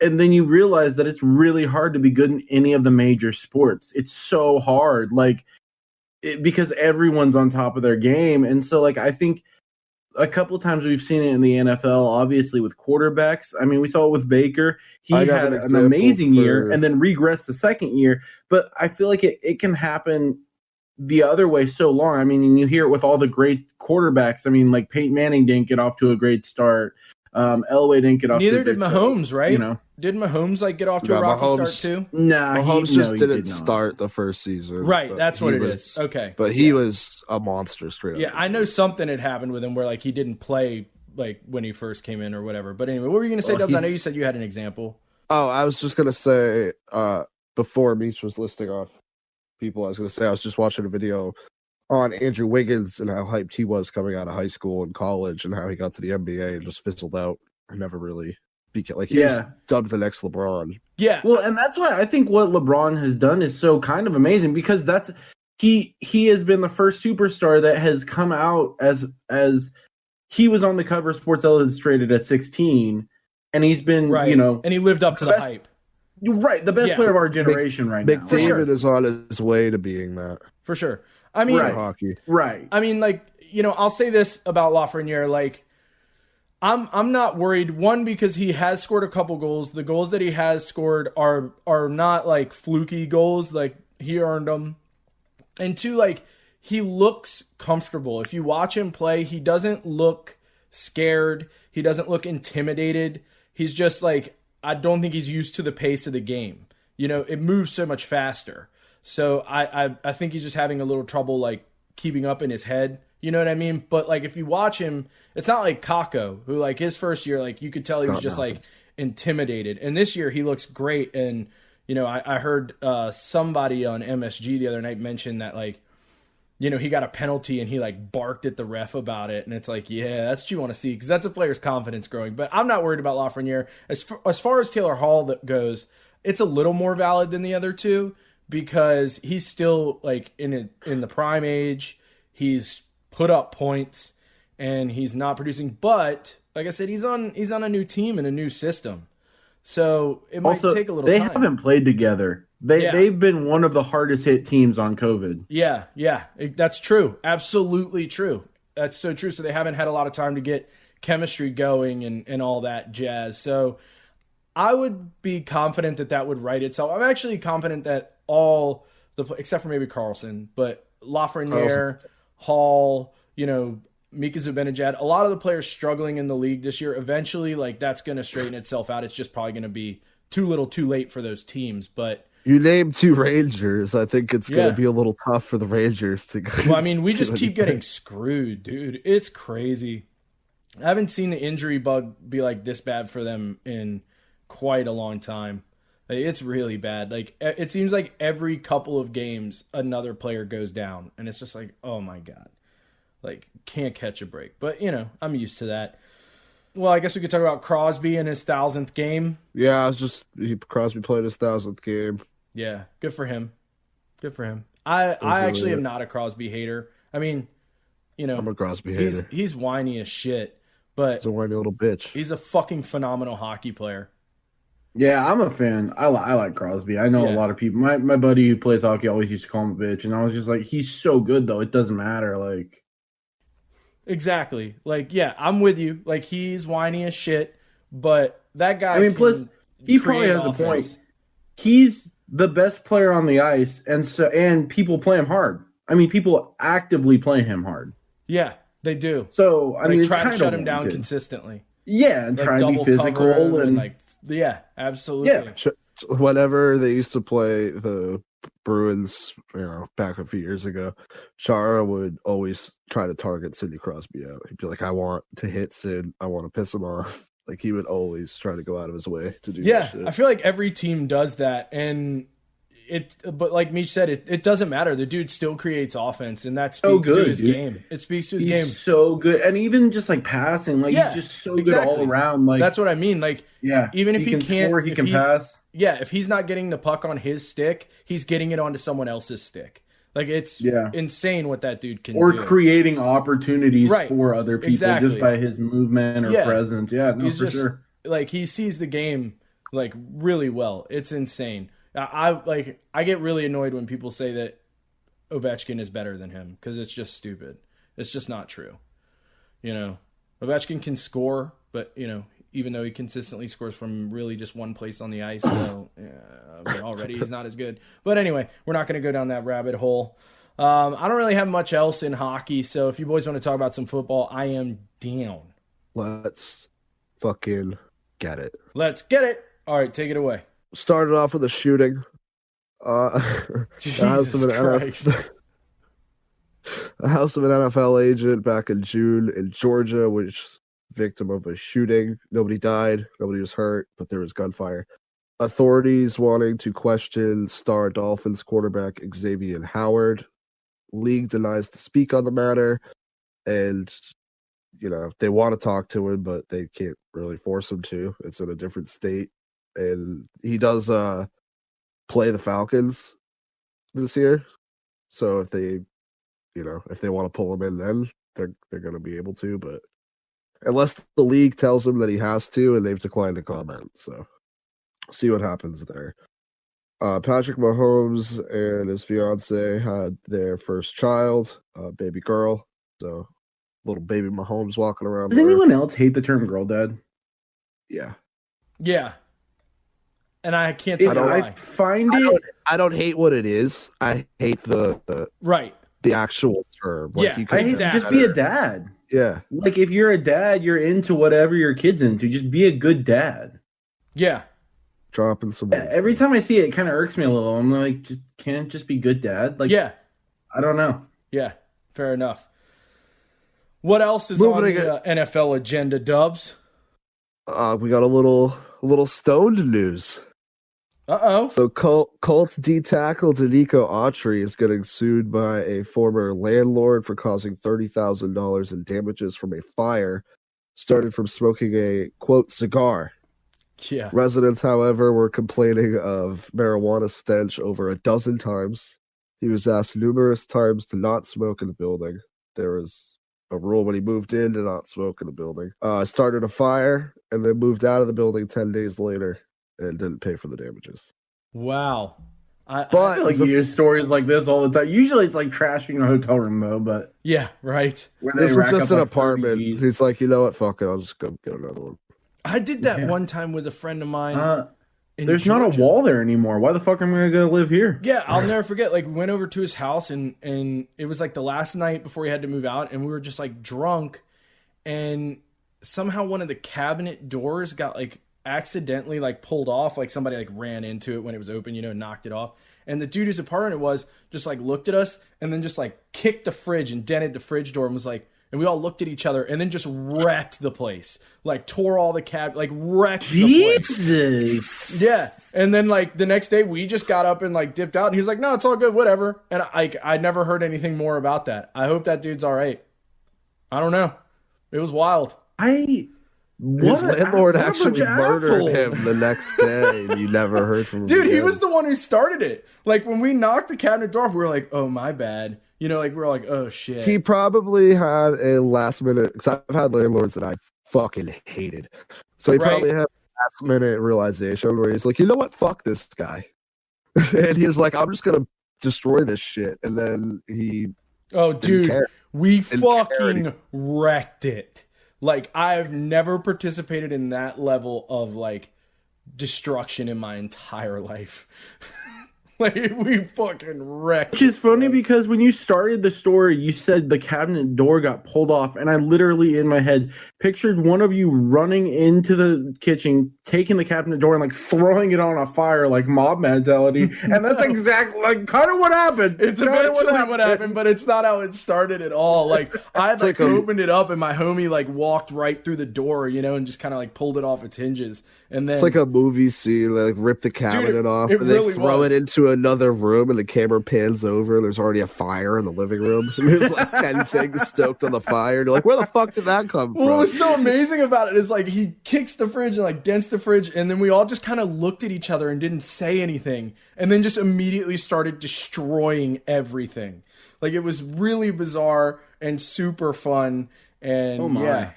And then you realize that it's really hard to be good in any of the major sports. It's so hard, because everyone's on top of their game. And so, I think a couple of times we've seen it in the NFL, obviously with quarterbacks. I mean, we saw it with Baker. He had an amazing year and then regressed the second year. But I feel like it can happen the other way so long. I mean, and you hear it with all the great quarterbacks. I mean, like Peyton Manning didn't get off to a great start. Elway didn't get off to a great start. Neither did Mahomes, right? Did Mahomes get off to a rocky start too? Nah, Mahomes just didn't start the first season. Right, that's what it is. Okay. But he was a monster straight up. Yeah, I know something had happened with him where he didn't play when he first came in or whatever. But anyway, what were you going to say, Dubs? I know you said you had an example. Oh, I was just going to say, before Meech was listing off people, I was going to say I was just watching a video on Andrew Wiggins and how hyped he was coming out of high school and college and how he got to the NBA and just fizzled out and never really became he was dubbed the next LeBron. Yeah. Well, and that's why I think what LeBron has done is so kind of amazing, because he has been the first superstar that has come out as he was on the cover of Sports Illustrated at 16, and he's been and he lived up to the hype. Right, the best player of our generation now. McDavid is on his way to being that. For sure. I mean, hockey. Right. I mean, I'll say this about Lafreniere, I'm not worried. One, because he has scored a couple goals. The goals that he has scored are not fluky goals. He earned them. And 2, he looks comfortable. If you watch him play, he doesn't look scared. He doesn't look intimidated. He's just I don't think he's used to the pace of the game. It moves so much faster. So I think he's just having a little trouble keeping up in his head. You know what I mean? But if you watch him, it's not like Kako, who his first year, you could tell he was just intimidated. And this year he looks great. And I heard somebody on MSG the other night mention that he got a penalty and he barked at the ref about it. And it's yeah, that's what you want to see, because that's a player's confidence growing. But I'm not worried about Lafreniere. As far as Taylor Hall that goes, it's a little more valid than the other two, because he's still in the prime age. He's put up points and he's not producing, but like I said, he's on a new team and a new system, so it might take a little time. They haven't played together. They've been one of the hardest hit teams on COVID. Yeah, that's true. Absolutely true. That's so true. So they haven't had a lot of time to get chemistry going and all that jazz. So I would be confident that would right itself. I'm actually confident that all except for maybe Carlson, but Lafreniere, Hall, Mika Zibanejad, a lot of the players struggling in the league this year, eventually that's going to straighten itself out. It's just probably going to be too little too late for those teams. But you named 2 Rangers. I think it's going to be a little tough for the Rangers to go. Well, I mean, we just keep getting screwed, dude. It's crazy. I haven't seen the injury bug be this bad for them in quite a long time. It's really bad. It seems like every couple of games another player goes down, and it's just oh my god, can't catch a break. But I'm used to that. Well, I guess we could talk about Crosby in his 1,000th game. Yeah, Crosby played his 1,000th game. Yeah, good for him. Good for him. I actually am not a Crosby hater. I mean, I'm a Crosby hater. He's whiny as shit, but he's a whiny little bitch. He's a fucking phenomenal hockey player. Yeah, I'm a fan. I like Crosby. I know a lot of people. My buddy who plays hockey always used to call him a bitch, and I was just he's so good though. It doesn't matter. Exactly. I'm with you. He's whiny as shit, but that guy. I mean, plus he probably has a point. he's the best player on the ice, and people play him hard. I mean, people actively play him hard. Yeah, they do. So I mean, it's try to kind shut of him down warranted. consistently. Yeah, and Like, try to be double cover physical him and like, yeah, absolutely. Yeah. Whenever they used to play the Bruins, back a few years ago, Chara would always try to target Sidney Crosby out. He'd be like, I want to hit Sid. I want to piss him off. Like, he would always try to go out of his way to do that shit. I feel like every team does that. And but like Meech said, it doesn't matter. The dude still creates offense, and that speaks to his game. It speaks to his game. He's so good. And even just like passing, like he's just so good all around. Like, that's what I mean. Like, even if he can't score, he can pass. Yeah, if he's not getting the puck on his stick, he's getting it onto someone else's stick. Like, it's insane what that dude can do. Or creating opportunities for other people just by his movement or presence. Yeah, no, for sure. Like, he sees the game like really well. It's insane. I get really annoyed when people say that Ovechkin is better than him, because it's just stupid. It's just not true. Ovechkin can score, but even though he consistently scores from really just one place on the ice, so already he's not as good. But anyway, we're not going to go down that rabbit hole. I don't really have much else in hockey, so if you boys want to talk about some football, I am down. Let's fucking get it. Let's get it. All right, take it away. Started off with a shooting. Jesus Christ. A house of an NFL agent back in June in Georgia, which victim of a shooting. Nobody died, nobody was hurt, but there was gunfire. Authorities wanting to question star Dolphins quarterback Xavier Howard. League denies to speak on the matter, and they want to talk to him, but they can't really force him to. It's in a different state, and he does play the Falcons this year. So if they want to pull him in, then they're going to be able to, but unless the league tells him that he has to, and they've declined to comment. So see what happens there. Patrick Mahomes and his fiance had their first child, baby girl. So little baby Mahomes walking around. Does anyone else hate the term girl dad? Yeah. Yeah. And I can't tell you why. I don't hate what it is. I hate the actual term. Like, just be a dad. Yeah. Like, if you're a dad, you're into whatever your kid's into. Just be a good dad. Yeah. Dropping some. Every time I see it, it kind of irks me a little. I'm like, can't it just be good dad? Like, I don't know. Yeah. Fair enough. What else is on the NFL agenda, Dubs? We got a little stoned news. Uh-oh. So Colts D tackle Danico Autry is getting sued by a former landlord for causing $30,000 in damages from a fire started from smoking a, quote, cigar. Yeah. Residents, however, were complaining of marijuana stench over a dozen times. He was asked numerous times to not smoke in the building. There was a rule when he moved in to not smoke in the building. Started a fire and then moved out of the building 10 days later and didn't pay for the damages. Wow. I feel like you hear stories like this all the time. Usually it's like trashing a hotel room, though, but... Yeah, right. This was just an apartment. He's like, you know what, fuck it, I'll just go get another one. I did that one time with a friend of mine. There's Georgia. Not a wall there anymore. Why the fuck am I going to go live here? Yeah, I'll never forget. Like, we went over to his house, and it was like the last night before he had to move out, and we were just like drunk, and somehow one of the cabinet doors got like accidentally like pulled off, like somebody like ran into it when it was open, knocked it off. And the dude whose apartment it was just like looked at us and then just like kicked the fridge and dented the fridge door and was like, and we all looked at each other and then just wrecked the place. Like tore all the like wrecked the place. Yeah. And then like the next day we just got up and like dipped out and he was like, no, it's all good, whatever. And I never heard anything more about that. I hope that dude's all right. I don't know. It was wild. His landlord actually murdered him the next day and you never heard from him. Dude, again. He was the one who started it. Like when we knocked the cabinet door off, we were like, oh, my bad. Like we were like, oh shit. He probably had a last minute, because I've had landlords that I fucking hated. So he probably had a last minute realization where he's like, you know what? Fuck this guy. And he was like, I'm just going to destroy this shit. And then he. Oh, dude, we fucking wrecked it. Like, I've never participated in that level of, like, destruction in my entire life. Like, we fucking wrecked. Which is funny because when you started the story, you said the cabinet door got pulled off, and I literally in my head pictured one of you running into the kitchen, taking the cabinet door and like throwing it on a fire, like mob mentality. And that's exactly like kind of what happened. It's eventually what happened, but it's not how it started at all. Like, I had like opened it up, and my homie like walked right through the door, you know, and just kind of like pulled it off its hinges. And then it's like a movie scene, like rip the cabinet off, and they throw it into another room, and the camera pans over, and there's already a fire in the living room. And there's like 10 things stoked on the fire. And you're like, where the fuck did that come from? What was so amazing about it is like he kicks the fridge and like dents the fridge, and then we all just kind of looked at each other and didn't say anything, and then just immediately started destroying everything. Like, it was really bizarre and super fun. And yeah.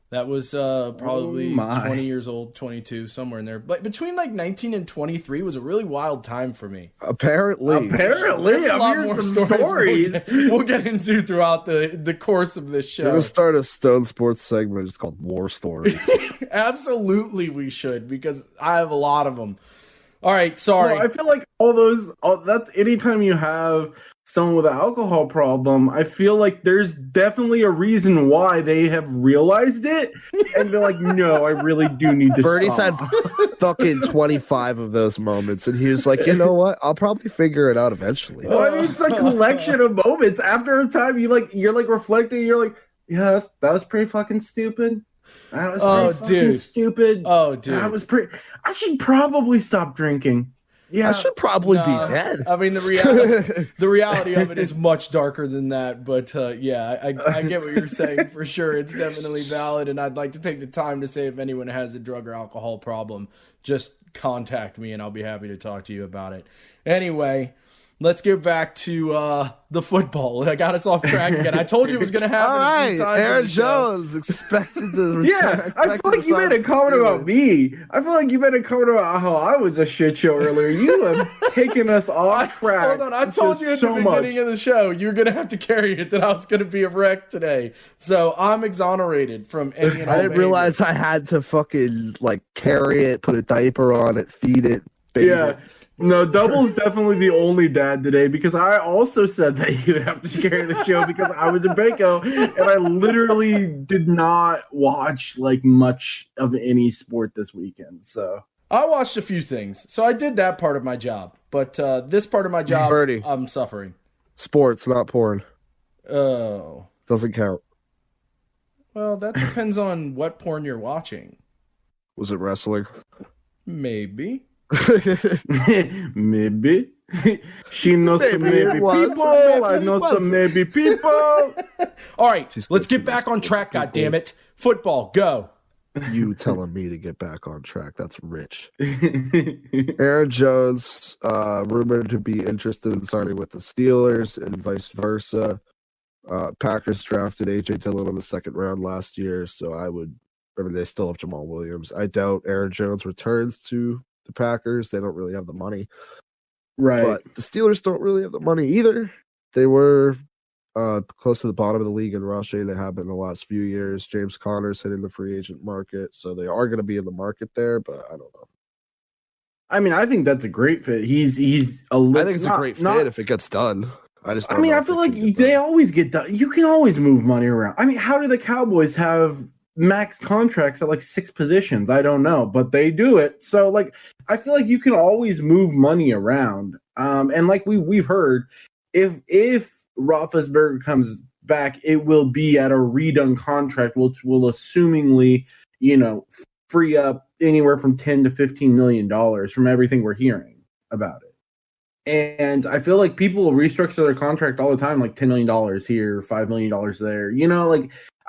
That was probably 20 years old, 22, somewhere in there. But between like 19 and 23 was a really wild time for me. Apparently. There's a lot more stories we'll get into throughout the course of this show. We're going to start a Stone Sports segment just called War Stories. Absolutely we should, because I have a lot of them. All right, sorry. Well, I feel like that's anytime you have someone with an alcohol problem, I feel like there's definitely a reason why they have realized it and they're like, no, I really do need to Bernie's stop. had fucking 25 of those moments, and he was like, you know what? I'll probably figure it out eventually. Well, I mean, it's a collection of moments. After a time, you're like reflecting, you're like, yeah, that was pretty fucking stupid. That was pretty fucking stupid. Oh, dude. That was pretty... I should probably stop drinking. Yeah, I should probably be dead. I mean, the reality of it is much darker than that. But yeah, I get what you're saying for sure. It's definitely valid, and I'd like to take the time to say if anyone has a drug or alcohol problem, just contact me, and I'll be happy to talk to you about it. Anyway, let's get back to the football. I got us off track again. I told you it was going to happen. All right, a few times Aaron Jones expected to return. Yeah, I feel like you made a comment about me. I feel like you made a comment about how I was a shit show earlier. You have taken us off track. Hold on, I told you at the beginning of the show you're going to have to carry it, that I was going to be a wreck today. So I'm exonerated from any and all I didn't realize I had to fucking like carry it, put a diaper on it, feed it, bathe it. No, Double's definitely the only dad today, because I also said that you would have to carry the show because I was in Baco, and I literally did not watch like much of any sport this weekend. So I watched a few things. So I did that part of my job, but this part of my job, Birdie. I'm suffering. Sports, not porn. Oh. Doesn't count. Well, that depends on what porn you're watching. Was it wrestling? Maybe. Maybe. She knows some maybe people. I know some maybe people. All right, let's get back on track, goddammit. Football, go. You telling me to get back on track. That's rich. Aaron Jones, rumored to be interested in signing with the Steelers and vice versa. Packers drafted A.J. Dillon in the second round last year, so they still have Jamal Williams. I doubt Aaron Jones returns to the Packers. They don't really have the money. Right. But the Steelers don't really have the money either. They were close to the bottom of the league in rushing. They have been in the last few years. James Conner's hitting the free agent market, so they are going to be in the market there, but I don't know. I mean, I think that's a great fit. He's I think it's a great fit if it gets done. I feel like they always get done. You can always move money around. I mean, how do the Cowboys have max contracts at like 6 positions? I don't know, but they do it. So like, I feel like you can always move money around. And like we've heard, if Roethlisberger comes back, it will be at a redone contract, which will assumingly, free up anywhere from $10 to $15 million from everything we're hearing about it. And I feel like people will restructure their contract all the time, like $10 million here, $5 million there.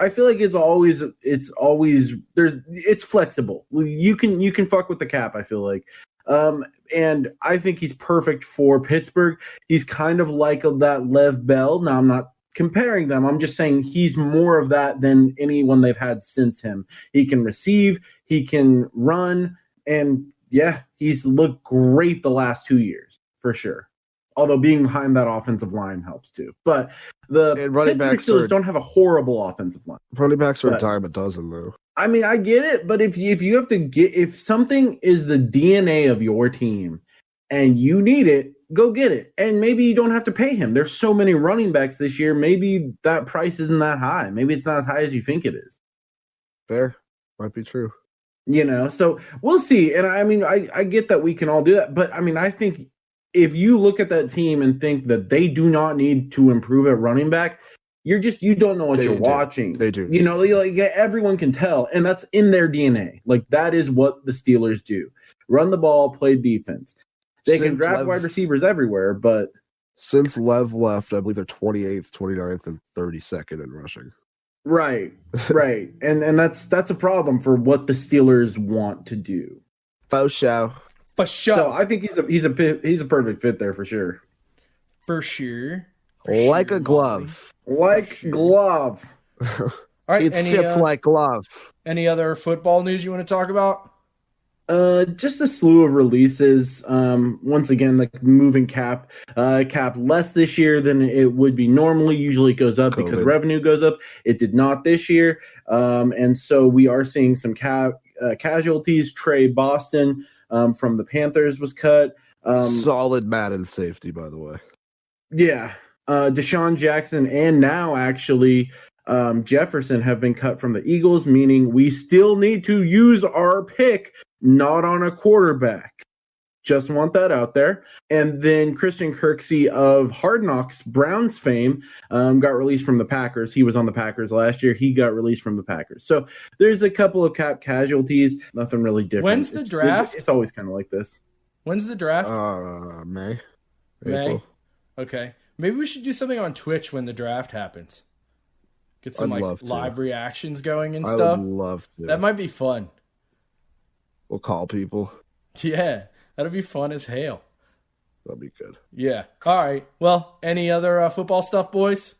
I feel like it's always it's flexible. You can fuck with the cap, I feel like. And I think he's perfect for Pittsburgh. He's kind of like that Lev Bell. Now, I'm not comparing them. I'm just saying he's more of that than anyone they've had since him. He can receive, he can run, and yeah, he's looked great the last 2 years for sure. Although being behind that offensive line helps too. But the Pittsburgh Steelers don't have a horrible offensive line. Running backs are a dime a dozen, though. I mean, I get it, but if you have to if something is the DNA of your team and you need it, go get it. And maybe you don't have to pay him. There's so many running backs this year. Maybe that price isn't that high. Maybe it's not as high as you think it is. Fair. Might be true. So we'll see. And I mean, I get that we can all do that, but I mean, I think if you look at that team and think that they do not need to improve at running back, you don't know what you're watching. They do. Like everyone can tell, and that's in their DNA. Like that is what the Steelers do: run the ball, play defense. They can draft wide receivers everywhere, but since Lev left, I believe they're 28th, 29th, and 32nd in rushing. Right, and that's a problem for what the Steelers want to do. For sure. So I think he's a perfect fit there for sure. For sure. Like a glove. Like glove. All right. It fits like glove. Any other football news you want to talk about? Just a slew of releases. Once again, like moving cap less this year than it would be normally. Usually it goes up because revenue goes up. It did not this year. And so we are seeing some casualties. Trey Boston from the Panthers was cut. Solid Madden safety, by the way. Yeah. Deshaun Jackson and now actually Jefferson have been cut from the Eagles, meaning we still need to use our pick, not on a quarterback. Just want that out there. And then Christian Kirksey of Hard Knocks Browns fame got released from the Packers. He was on the Packers last year. He got released from the Packers. So there's a couple of cap casualties. Nothing really different. When's the draft? It's always kind of like this. When's the draft? May. May? Okay. Maybe we should do something on Twitch when the draft happens. Get some live reactions going and stuff. I would love to. That might be fun. We'll call people. Yeah, that'd be fun as hell. That'd be good. Yeah. All right. Well, any other football stuff, boys?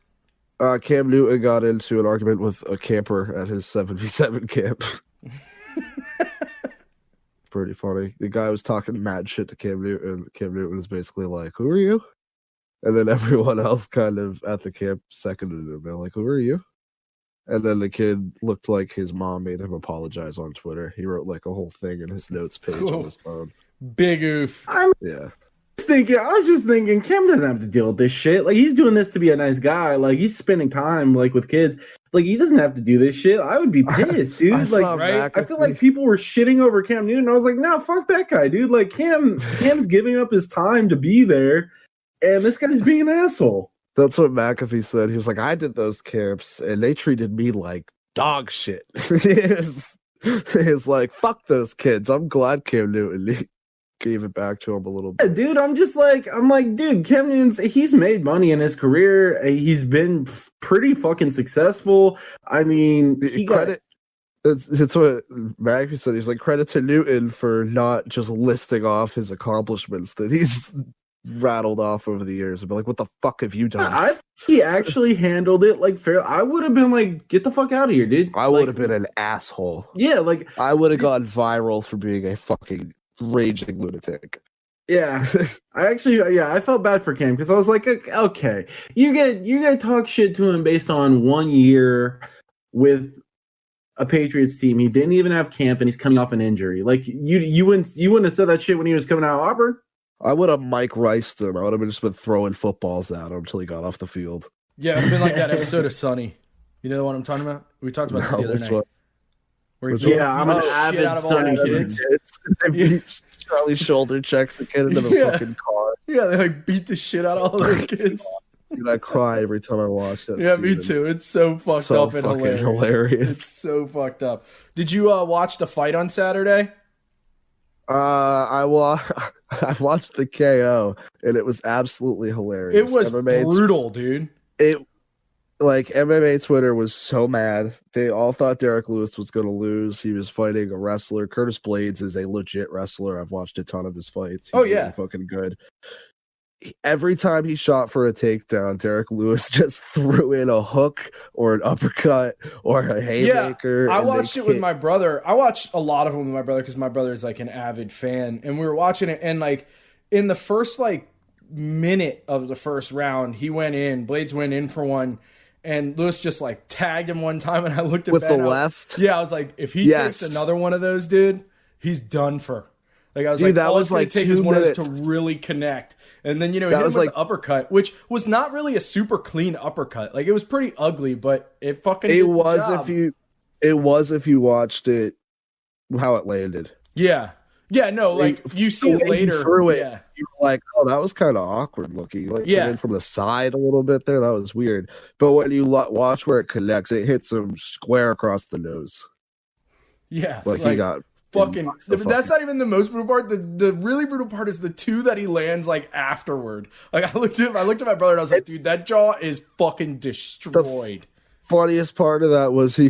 Cam Newton got into an argument with a camper at his 7v7 camp. Pretty funny. The guy was talking mad shit to Cam Newton. Cam Newton was basically like, "Who are you?" And then everyone else kind of at the camp seconded him. They're like, "Who are you?" And then the kid looked like his mom made him apologize on Twitter. He wrote like a whole thing in his notes page on his phone. Big oof. I was just thinking, Cam doesn't have to deal with this shit. Like, he's doing this to be a nice guy. Like, he's spending time like with kids. Like, he doesn't have to do this shit. I would be pissed, dude. I feel like people were shitting over Cam Newton. I was like, no, fuck that guy, dude. Like, Cam's giving up his time to be there. And this guy's being an asshole. That's what McAfee said. He was like, I did those camps, and they treated me like dog shit. He's like, fuck those kids. I'm glad Cam Newton gave it back to him a little bit. Yeah, dude, I'm like, dude, Cam Newton's, he's made money in his career. He's been pretty fucking successful. I mean, It's what McAfee said. He's like, credit to Newton for not just listing off his accomplishments that he's rattled off over the years and be like, what the fuck have you done? I think he actually handled it like fair. I would have been like, get the fuck out of here, dude. I would have been an asshole. Yeah, like I would have gone viral for being a fucking raging lunatic. Yeah. I felt bad for Cam because I was like, okay, you get talk shit to him based on 1 year with a Patriots team. He didn't even have camp and he's coming off an injury. Like you wouldn't have said that shit when he was coming out of Auburn. I would have Mike Riced him. I would have just been throwing footballs at him until he got off the field. Yeah, it's been like that episode of Sunny. You know what I'm talking about? We talked about this the other night. I'm an avid Sunny kid. Charlie shoulder checks the kid into the fucking car. Yeah, they like beat the shit out of all those kids. Dude, I cry every time I watch that. Yeah, me too. It's so fucked up and hilarious. It's so fucked up. Did you watch the fight on Saturday? I watched the KO and it was absolutely hilarious. It was brutal, dude. MMA Twitter was so mad. They all thought Derek Lewis was going to lose. He was fighting a wrestler. Curtis Blades is a legit wrestler. I've watched a ton of his fights. He's really fucking good. Every time he shot for a takedown, Derek Lewis just threw in a hook or an uppercut or a haymaker. Yeah, I watched it with my brother. I watched a lot of them with my brother because my brother is like an avid fan. And we were watching it. And like in the first like minute of the first round, Blades went in for one. and Lewis just like tagged him one time, and I looked at with Ben, the left. Yeah, I was like, if he takes another one of those, dude, he's done for. Like I was like, that was like take 2 is one minutes. of those to really connect, and then he hit him with like the uppercut, which was not really a super clean uppercut. Like it was pretty ugly, but it fucking. It was if you watched it, how it landed. Yeah. Yeah, no, like you see it later. Yeah. You were like, oh, that was kind of awkward looking. Like, from the side a little bit there, that was weird. But when you watch where it connects, it hits him square across the nose. Yeah, like he got fucking. That's not even the most brutal part. The really brutal part is the 2 that he lands like afterward. Like I looked at my brother and I was like, dude, that jaw is fucking destroyed. The funniest part of that was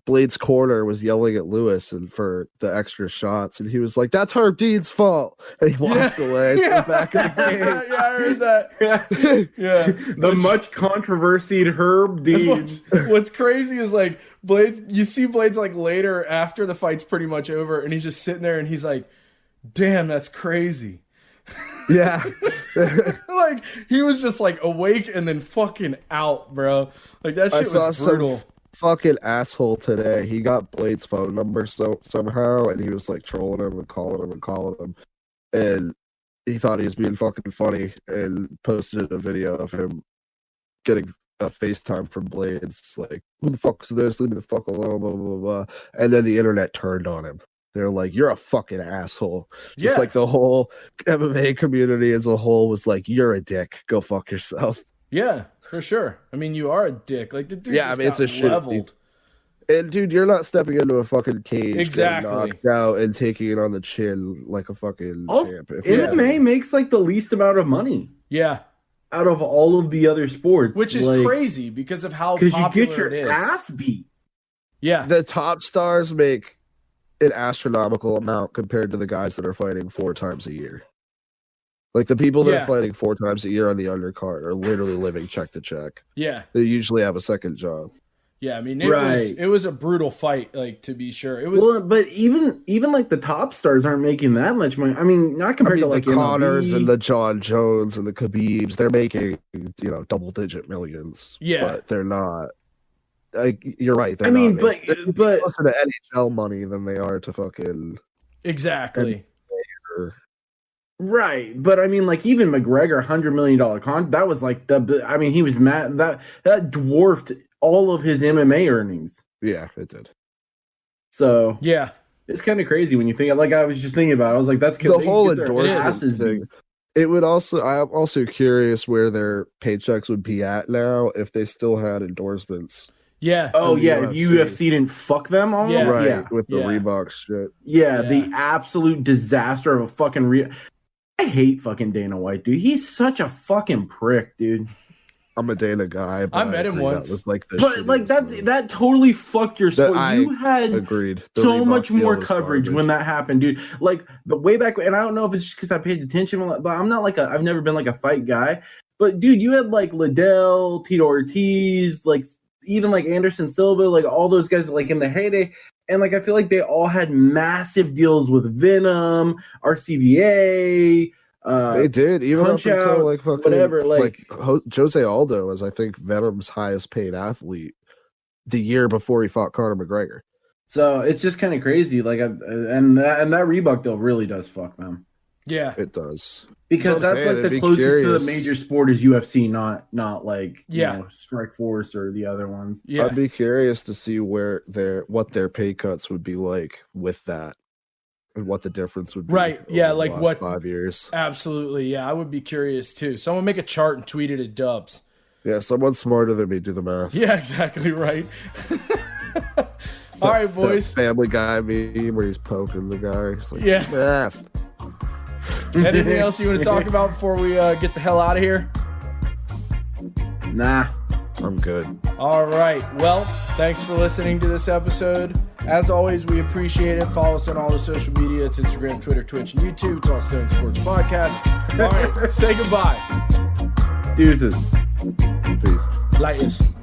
Blade's corner was yelling at Lewis and for the extra shots, and he was like, "That's Herb Dean's fault," and he walked away to the back of the game. Yeah, I heard that. Yeah, the much controversied Herb Dean. What's crazy is like Blades. You see Blades like later after the fight's pretty much over, and he's just sitting there, and he's like, "Damn, that's crazy." Yeah, like he was just like awake and then fucking out, bro. Like that shit was brutal. Fucking asshole today. He got Blade's phone number somehow, and he was like trolling him and calling him, and he thought he was being fucking funny and posted a video of him getting a FaceTime from Blades, like, "Who the fuck is this? Leave me the fuck alone," blah blah blah. And then the internet turned on him. They're like, "You're a fucking asshole." Just like the whole MMA community as a whole was like, "You're a dick. Go fuck yourself." Yeah, for sure. I mean, you are a dick. Like the dude it's a leveled. And dude, you're not stepping into a fucking cage, exactly, knocked out and taking it on the chin like a fucking champ. MMA makes like the least amount of money. Yeah, out of all of the other sports, which is crazy because of how popular you get your it is. Ass beat. Yeah, the top stars make an astronomical amount compared to the guys that are fighting 4 times a year. Like the people that are fighting 4 times a year on the undercard are literally living check to check. Yeah, they usually have a second job. Yeah, I mean, it was a brutal fight, like, to be sure. It was but even like the top stars aren't making that much money. I mean, not compared to like the Connors and the John Jones and the Khabibs. They're making, double-digit millions. Yeah, but they're not. Like, you're right. I mean, but closer to NHL money than they are to fucking exactly. Right, but I mean, like even McGregor, $100 million that was like he was mad that dwarfed all of his MMA earnings. Yeah, it did. So yeah, it's kind of crazy when you think. Like I was just thinking about it. I was like, that's the whole endorsement thing. It would also. I'm also curious where their paychecks would be at now if they still had endorsements. Yeah. Oh yeah, UFC didn't fuck them all. Yeah. Right. Yeah. With the Reebok shit. Yeah, the absolute disaster of a fucking I hate fucking Dana White, dude. He's such a fucking prick, dude. I'm a Dana guy. But I met him once. That was like but like that totally fucked your sport. You had agreed. So much more coverage when that happened, dude. Like, but way back, and I don't know if it's just because I paid attention, but I'm not I've never been like a fight guy. But dude, you had like Liddell, Tito Ortiz, like even like Anderson Silva, like all those guys like in the heyday. And like I feel like they all had massive deals with Venom, RCVA. They did even Punch up until Out, like fucking whatever. Like Jose Aldo was, I think, Venom's highest paid athlete the year before he fought Conor McGregor. So it's just kind of crazy. Like and that Reebok deal really does fuck them. Yeah, it does. Because that's like the closest to the major sport is UFC, not like Strike Force or the other ones. Yeah, I'd be curious to see what their pay cuts would be like with that, and what the difference would be. Right? Yeah, like what 5 years? Absolutely. Yeah, I would be curious too. Someone make a chart and tweet it at Dubs. Yeah, someone smarter than me do the math. Yeah, exactly right. All right, boys. Family Guy meme where he's poking the guy. He's like, math. Anything else you want to talk about before we get the hell out of here? Nah, I'm good. All right. Well, thanks for listening to this episode. As always, we appreciate it. Follow us on all the social media. It's Instagram, Twitter, Twitch, and YouTube. It's all Stone Sports Podcast. All right. Say goodbye. Deuces. Peace. Lightest.